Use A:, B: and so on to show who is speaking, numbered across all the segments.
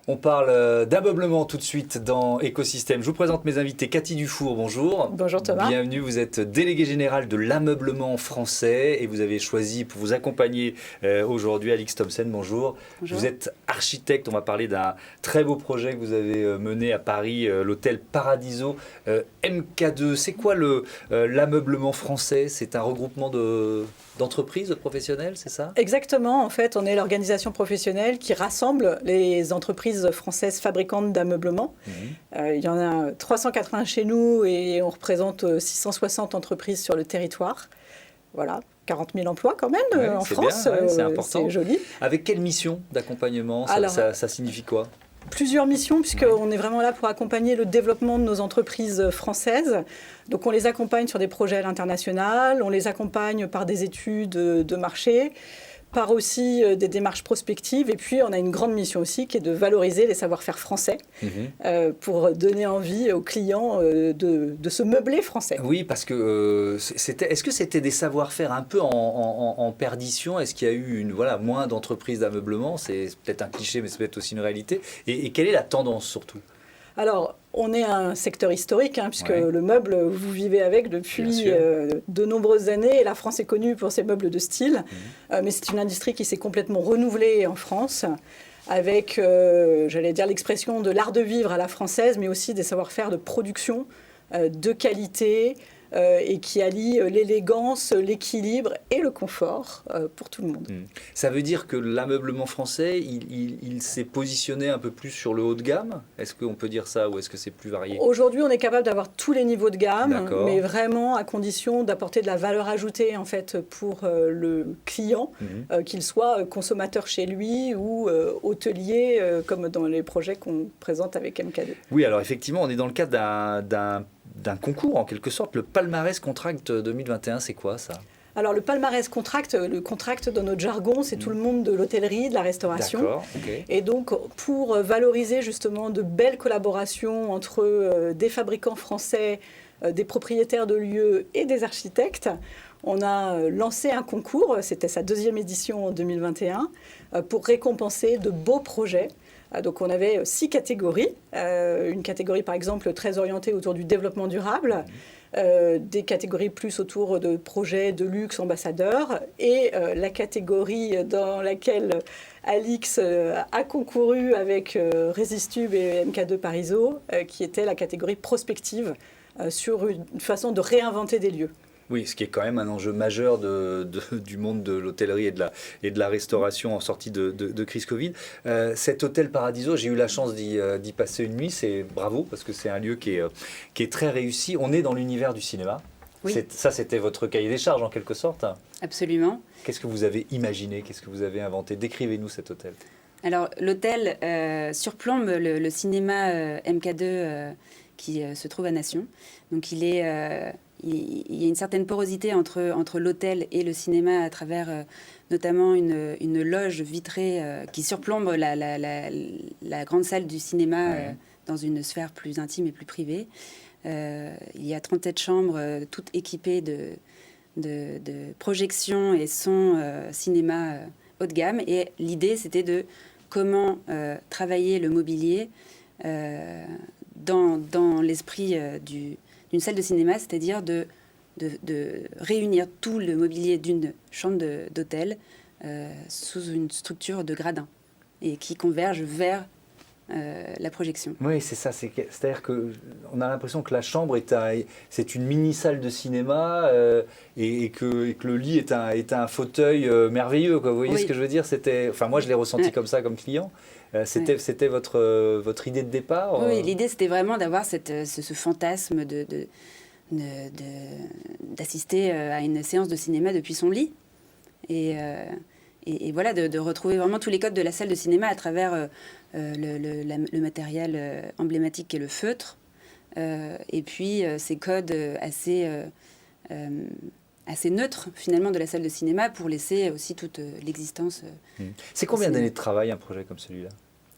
A: On parle d'ameublement tout de suite dans Écosystème. Je vous présente mes invités. Cathy Dufour, bonjour.
B: Bonjour Thomas.
A: Bienvenue, vous êtes déléguée générale de l'ameublement français et vous avez choisi pour vous accompagner aujourd'hui Alix Thomsen, bonjour.
B: Bonjour.
A: Vous êtes architecte, on va parler d'un très beau projet que vous avez mené à Paris, l'hôtel Paradiso MK2. C'est quoi l'ameublement français? C'est un regroupement d'entreprises, de professionnels, c'est ça?
B: Exactement, en fait, on est l'organisation professionnelle qui rassemble les entreprises françaises fabricantes d'ameublement. Il y en a 380 chez nous et on représente 660 entreprises sur le territoire. Voilà, 40 000 emplois quand même en France,
A: c'est important.
B: C'est joli.
A: Avec quelle mission d'accompagnement? Ça signifie quoi?
B: Plusieurs missions, puisqu'on est vraiment là pour accompagner le développement de nos entreprises françaises. Donc on les accompagne sur des projets à l'international, on les accompagne par des études de marché, par aussi des démarches prospectives. Et puis on a une grande mission aussi qui est de valoriser les savoir-faire français pour donner envie aux clients de se meubler français.
A: Oui, parce que est-ce que c'était des savoir-faire un peu en perdition? Est-ce qu'il y a eu moins d'entreprises d'ameublement? C'est peut-être un cliché, mais c'est peut-être aussi une réalité. Et quelle est la tendance surtout?
B: Alors, on est un secteur historique, puisque le meuble, vous vivez avec depuis de nombreuses années. Et la France est connue pour ses meubles de style. Mais c'est une industrie qui s'est complètement renouvelée en France, avec, j'allais dire, l'expression de l'art de vivre à la française, mais aussi des savoir-faire de production, de qualité, et qui allie l'élégance, l'équilibre et le confort pour tout le monde.
A: Ça veut dire que l'ameublement français, il s'est positionné un peu plus sur le haut de gamme? Est-ce qu'on peut dire ça ou est-ce que c'est plus varié?
B: Aujourd'hui, on est capable d'avoir tous les niveaux de gamme, mais vraiment à condition d'apporter de la valeur ajoutée en fait, pour le client, qu'il soit consommateur chez lui ou hôtelier, comme dans les projets qu'on présente avec MK2.
A: Oui, alors effectivement, on est dans le cadre d'un concours, en quelque sorte, le Palmarès Contract 2021, c'est quoi ça?
B: Alors le Palmarès Contract, le contract dans notre jargon, c'est tout le monde de l'hôtellerie, de la restauration.
A: D'accord, okay.
B: Et donc pour valoriser justement de belles collaborations entre des fabricants français, des propriétaires de lieux et des architectes, on a lancé un concours, c'était sa 2e édition en 2021, pour récompenser de beaux projets. Donc on avait 6 catégories, une catégorie par exemple très orientée autour du développement durable, des catégories plus autour de projets de luxe ambassadeurs et la catégorie dans laquelle Alix a concouru avec Resistube et MK2 Paradiso, qui était la catégorie prospective sur une façon de réinventer des lieux.
A: Oui, ce qui est quand même un enjeu majeur du monde de l'hôtellerie et de la restauration en sortie de crise Covid. Cet hôtel Paradiso, j'ai eu la chance d'y passer une nuit, c'est bravo, parce que c'est un lieu qui est très réussi. On est dans l'univers du cinéma.
C: Oui.
A: Ça, c'était votre cahier des charges en quelque sorte.
C: Absolument.
A: Qu'est-ce que vous avez imaginé? Qu'est-ce que vous avez inventé? Décrivez-nous cet hôtel.
C: Alors, l'hôtel surplombe le cinéma MK2 qui se trouve à Nation. Donc, il y a une certaine porosité entre l'hôtel et le cinéma à travers notamment une loge vitrée qui surplombe la grande salle du cinéma dans une sphère plus intime et plus privée. Il y a 37 chambres, toutes équipées de projections et sons cinéma haut de gamme. Et l'idée, c'était de comment travailler le mobilier dans l'esprit d'une salle de cinéma, c'est-à-dire de réunir tout le mobilier d'une chambre d'hôtel sous une structure de gradins et qui converge vers la projection.
A: Oui, c'est ça. C'est-à-dire qu'on a l'impression que la chambre c'est une mini-salle de cinéma et que le lit est un fauteuil merveilleux, quoi. Vous voyez ce que je veux dire? Moi, je l'ai ressenti comme ça, comme client. C'était votre idée de départ?
C: Oui, l'idée, c'était vraiment d'avoir ce fantasme d'assister à une séance de cinéma depuis son lit. Et voilà, de retrouver vraiment tous les codes de la salle de cinéma à travers le matériel emblématique qui est le feutre. Et puis, ces codes assez neutres, finalement, de la salle de cinéma pour laisser aussi toute l'existence.
A: C'est combien d'années de travail, un projet comme celui-là?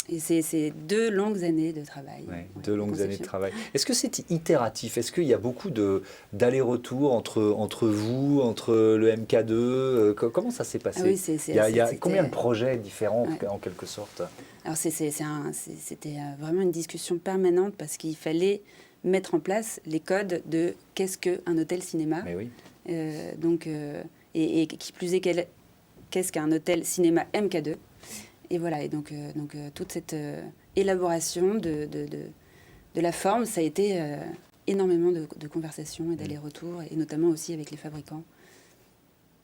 C: Et c'est 2 longues années de travail.
A: Ouais, 2 longues années de travail. Est-ce que c'est itératif? Est-ce qu'il y a beaucoup d'allers-retours entre vous, entre le MK2? Comment ça s'est passé?
C: Oui,
A: il y a combien de projets différents en quelque sorte?
C: Alors c'était vraiment une discussion permanente parce qu'il fallait mettre en place les codes de qu'est-ce qu'un hôtel cinéma.
A: Mais oui.
C: Et qui plus est, qu'est-ce qu'un hôtel cinéma MK2. Et voilà, et donc toute cette élaboration de la forme, ça a été énormément de conversations et d'allers-retours, et notamment aussi avec les fabricants.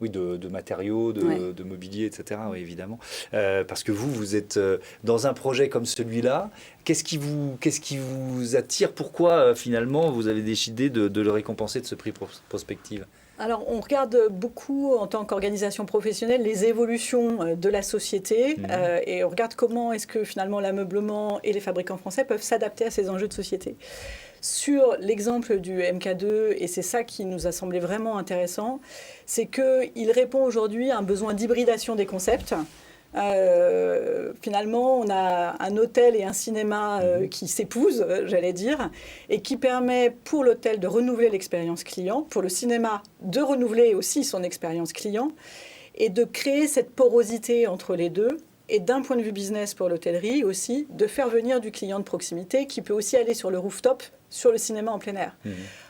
A: Oui, de matériaux, de mobilier, etc. Oui, évidemment. Parce que vous êtes dans un projet comme celui-là. Qu'est-ce qui vous attire? Pourquoi, finalement, vous avez décidé de le récompenser de ce prix Prospective?
B: Alors, on regarde beaucoup, en tant qu'organisation professionnelle, les évolutions de la société et on regarde comment est-ce que, finalement, l'ameublement et les fabricants français peuvent s'adapter à ces enjeux de société. Sur l'exemple du MK2, et c'est ça qui nous a semblé vraiment intéressant, c'est qu'il répond aujourd'hui à un besoin d'hybridation des concepts. Finalement, on a un hôtel et un cinéma qui s'épousent, j'allais dire, et qui permet pour l'hôtel de renouveler l'expérience client, pour le cinéma de renouveler aussi son expérience client, et de créer cette porosité entre les deux. Et d'un point de vue business pour l'hôtellerie aussi, de faire venir du client de proximité qui peut aussi aller sur le rooftop, sur le cinéma en plein air.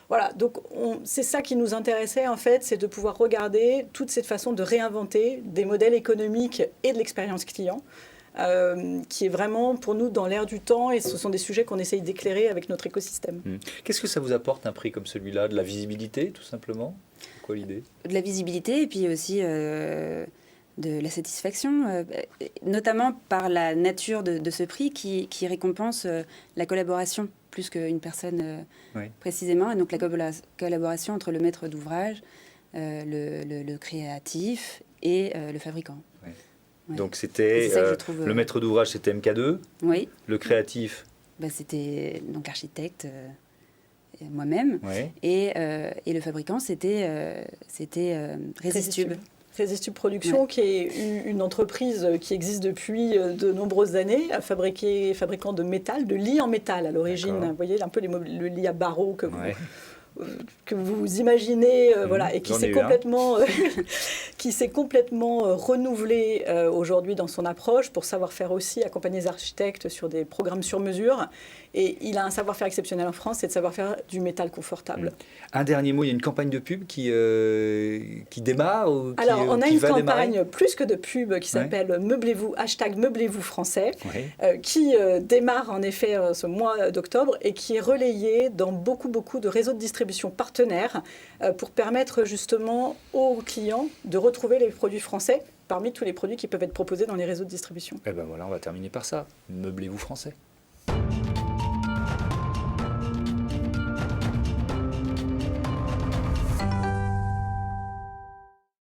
B: Voilà, donc c'est ça qui nous intéressait en fait, c'est de pouvoir regarder toute cette façon de réinventer des modèles économiques et de l'expérience client, qui est vraiment pour nous dans l'air du temps, et ce sont des sujets qu'on essaye d'éclairer avec notre écosystème.
A: Qu'est-ce que ça vous apporte un prix comme celui-là? De la visibilité tout simplement? C'est quoi l'idée?
C: De la visibilité et puis aussi de la satisfaction, notamment par la nature de ce prix qui récompense la collaboration plus qu'une personne précisément. Et donc la collaboration entre le maître d'ouvrage, le créatif et le fabricant.
A: Ouais. Ouais. Donc c'était le maître d'ouvrage, c'était MK2.
C: Oui.
A: Le créatif,
C: c'était donc l'architecte, moi-même. Ouais. Et le fabricant, c'était Résistube.
B: Résistube Production, qui est une entreprise qui existe depuis de nombreuses années, fabricant de métal, de lits en métal à l'origine. Vous voyez un peu le lit à barreaux que vous imaginez, voilà, et qui s'est complètement renouvelé aujourd'hui dans son approche pour savoir faire aussi accompagner les architectes sur des programmes sur mesure. Et il a un savoir-faire exceptionnel en France, c'est de savoir faire du métal confortable.
A: Un dernier mot, il y a une campagne de pub qui démarre ou
B: Alors, on a une campagne plus que de pub qui s'appelle Meublez-vous, #Meublez-vous français, qui démarre en effet ce mois d'octobre et qui est relayée dans beaucoup de réseaux de distribution partenaires pour permettre justement aux clients de retrouver les produits français parmi tous les produits qui peuvent être proposés dans les réseaux de distribution.
A: Et ben voilà, on va terminer par ça. Meublez-vous français.